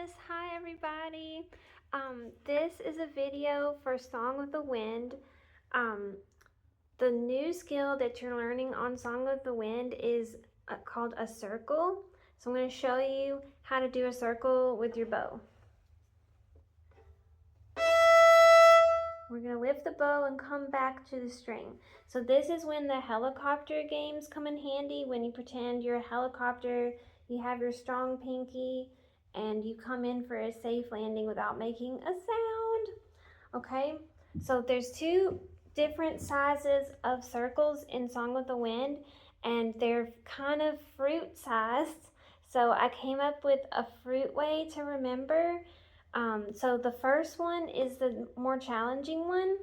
Yes, hi everybody. This is a video for Song of the Wind. Um, the new skill that you're learning on Song of the Wind is called a circle. So I'm going to show you how to do a circle with your bow. We're going to lift the bow and come back to the string. So this is when the helicopter games come in handy, when you pretend you're a helicopter, you have your strong pinky, and you come in for a safe landing without making a sound. Okay, so there's two different sizes of circles in Song of the Wind, and they're kind of fruit sized. So I came up with a fruit way to remember. So the first one is the more challenging one,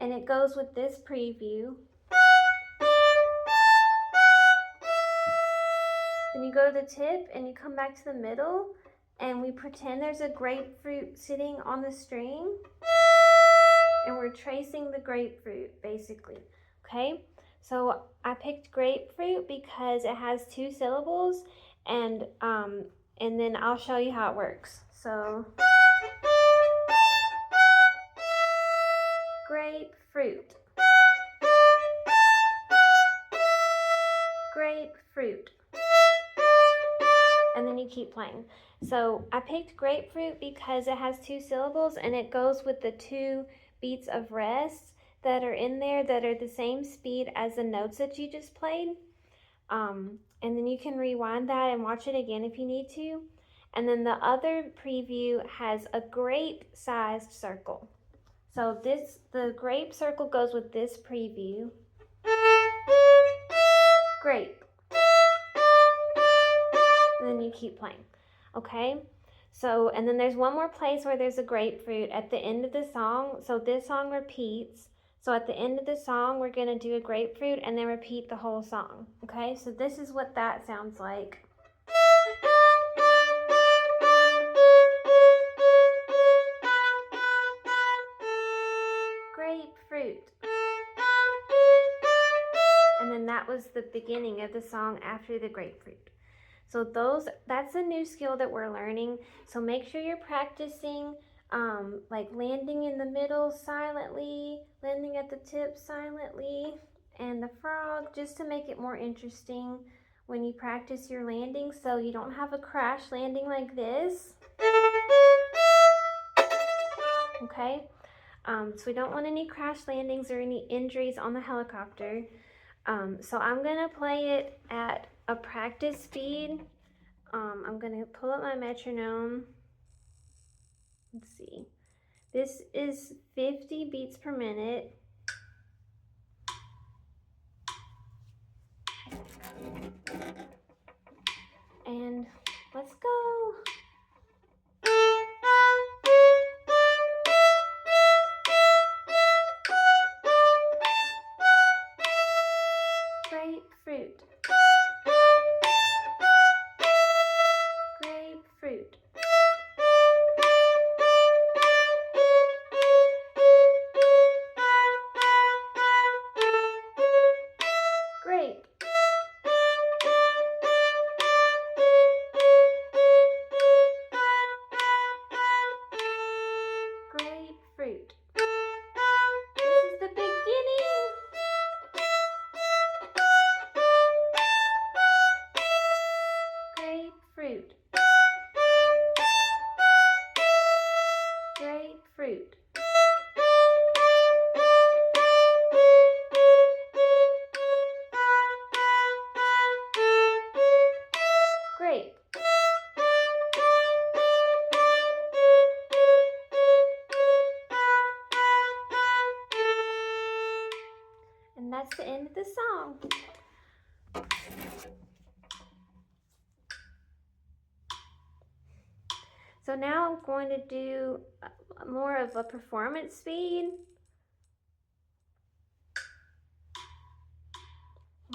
and it goes with this preview. Then you go to the tip and you come back to the middle, and we pretend there's a grapefruit sitting on the string, and we're tracing the grapefruit basically. Okay, so I picked grapefruit because it has two syllables, and then I'll show you how it works. So grapefruit, grapefruit, and then you keep playing. So I picked grapefruit because it has two syllables and it goes with the two beats of rest that are in there that are the same speed as the notes that you just played. And then you can rewind that and watch it again if you need to. And then the other preview has a grape-sized circle. So the grape circle goes with this preview. Grape. And then you keep playing. Okay? So, and then there's one more place where there's a grapefruit at the end of the song. So this song repeats. So at the end of the song, we're going to do a grapefruit and then repeat the whole song. Okay? So this is what that sounds like. Grapefruit. And then that was the beginning of the song after the grapefruit. So that's a new skill that we're learning. So make sure you're practicing like landing in the middle silently, landing at the tip silently, and the frog, just to make it more interesting when you practice your landing so you don't have a crash landing like this. Okay, so we don't want any crash landings or any injuries on the helicopter. So I'm gonna play it at a practice speed. I'm gonna pull up my metronome. Let's see. This is 50 beats per minute. And let's go. Grapefruit. Grapefruit. Grape. Grapefruit. This is the beginning. Grapefruit. Grapefruit. Grape. And that's the end of the song. So now I'm going to do more of a performance speed.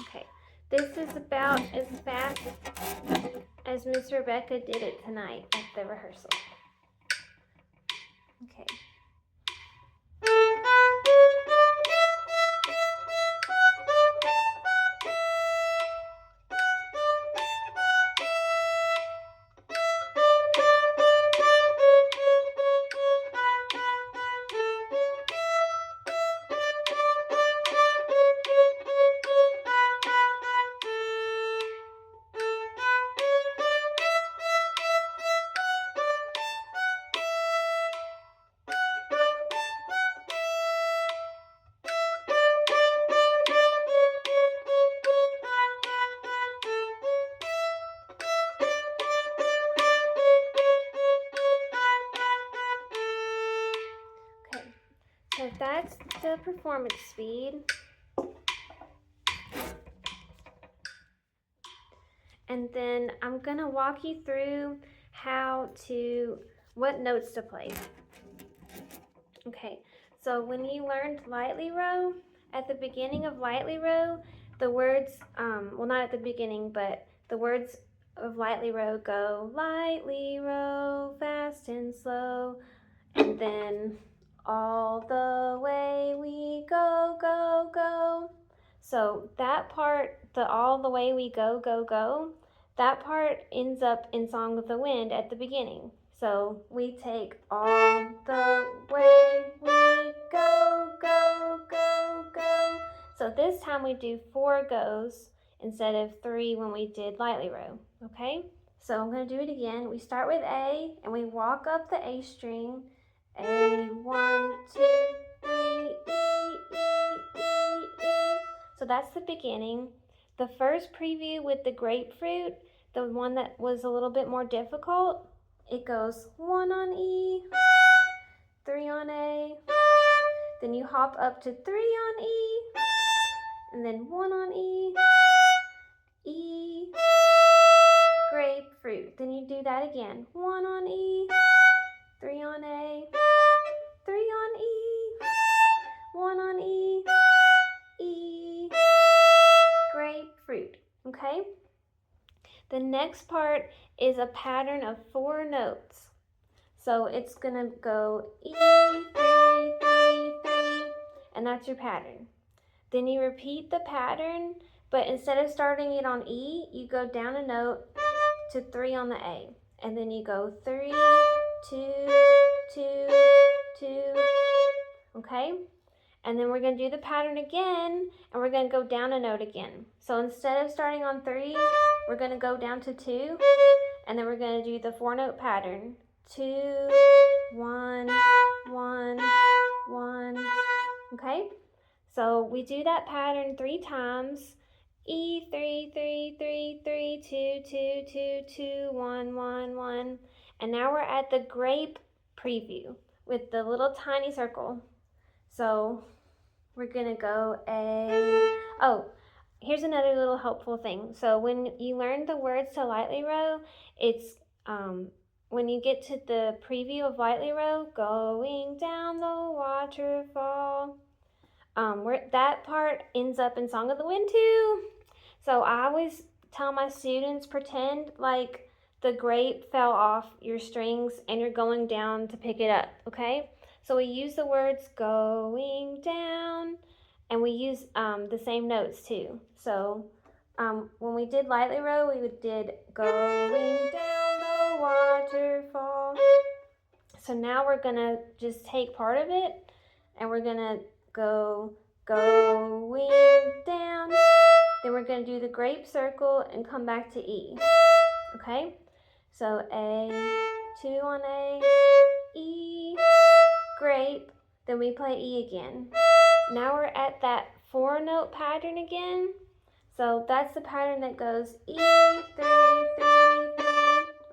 Okay, this is about as fast as Miss Rebecca did it tonight at the rehearsal. Okay. that's the performance speed. And then I'm gonna walk you through what notes to play. Okay, so when you learned lightly row, at the beginning of lightly row, the words, well, not at the beginning, but the words of lightly row go lightly row, fast and slow, and then all the way we go, go, go. So that part, the all the way we go, go, go, that part ends up in Song of the Wind at the beginning. So we take all the way we go, go, go, go. So this time we do 4 goes instead of 3 when we did lightly row, okay? So I'm going to do it again. We start with A and we walk up the A string. A, 1, 2, 3, E, E, E, E. So that's the beginning. The first preview with the grapefruit, the one that was a little bit more difficult, it goes 1 on E, 3 on A, then you hop up to 3 on E, and then 1 on E, E, grapefruit. Then you do that again, 1 on E, 3 on A, 3 on E, 1 on E, E, grapefruit, okay? The next part is a pattern of 4 notes. So it's gonna go E, 3, 3, 3, and that's your pattern. Then you repeat the pattern, but instead of starting it on E, you go down a note to 3 on the A. And then you go 3, 2, 2, 2, okay? And then we're going to do the pattern again, and we're going to go down a note again. So instead of starting on 3, we're going to go down to 2, and then we're going to do the 4-note pattern. 2, 1, 1, 1, okay? So we do that pattern 3 times. E, 3, 3, 3, 3, 2, 2, 2, 2, 1, 1, 1. And now we're at the grape preview with the little tiny circle. So we're gonna go A. Oh, here's another little helpful thing. So when you learn the words to lightly row, it's when you get to the preview of lightly row, going down the waterfall, that part ends up in Song of the Wind too. So I always tell my students, pretend like the grape fell off your strings and you're going down to pick it up, okay? So we use the words going down, and we use the same notes too. So when we did lightly row, we did going down the waterfall. So now we're gonna just take part of it, and we're gonna go going down. Then we're gonna do the grape circle and come back to E, okay? So A, 2 on A, E, grape, then we play E again. Now we're at that 4-note pattern again. So that's the pattern that goes E, 3, 3, 3,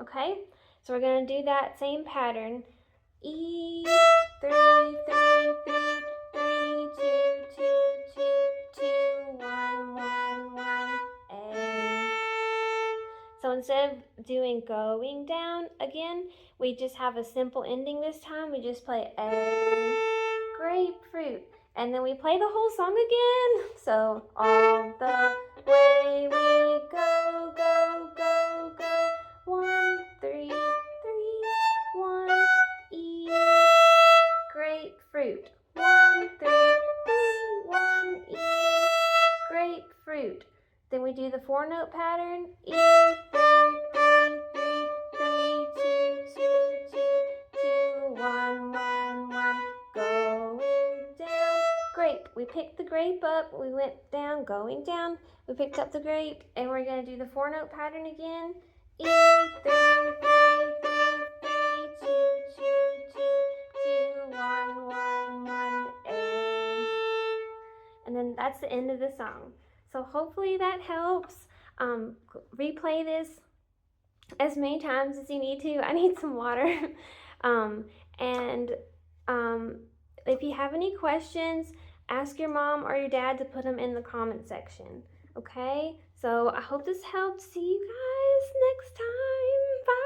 okay? So we're gonna do that same pattern. E, 3, 3, 3, 3, 2, 2, 2, 2, 1, 1, 1, A. So instead of doing going down again, we just have a simple ending this time. We just play A, grapefruit, and then we play the whole song again. So all the way we go, go, go, go, 1, 3, 3, 1, E, grapefruit, 1, 3, 3, 1, E, grapefruit. Then we do the 4-note pattern, E, 3, 3, 3, 3, 2, 2, 2, 2, 1, 1, 1, going down, grape. We picked the grape up, we went down, going down, we picked up the grape, and we're gonna do the 4-note pattern again, E, 3, 3, 3, 3, 2, 2, 2, 2, 1, 1, 1, A. And then that's the end of the song. So hopefully that helps. Replay this as many times as you need to. I need some water. And If you have any questions, ask your mom or your dad to put them in the comment section. Okay? So I hope this helped. See you guys next time. Bye.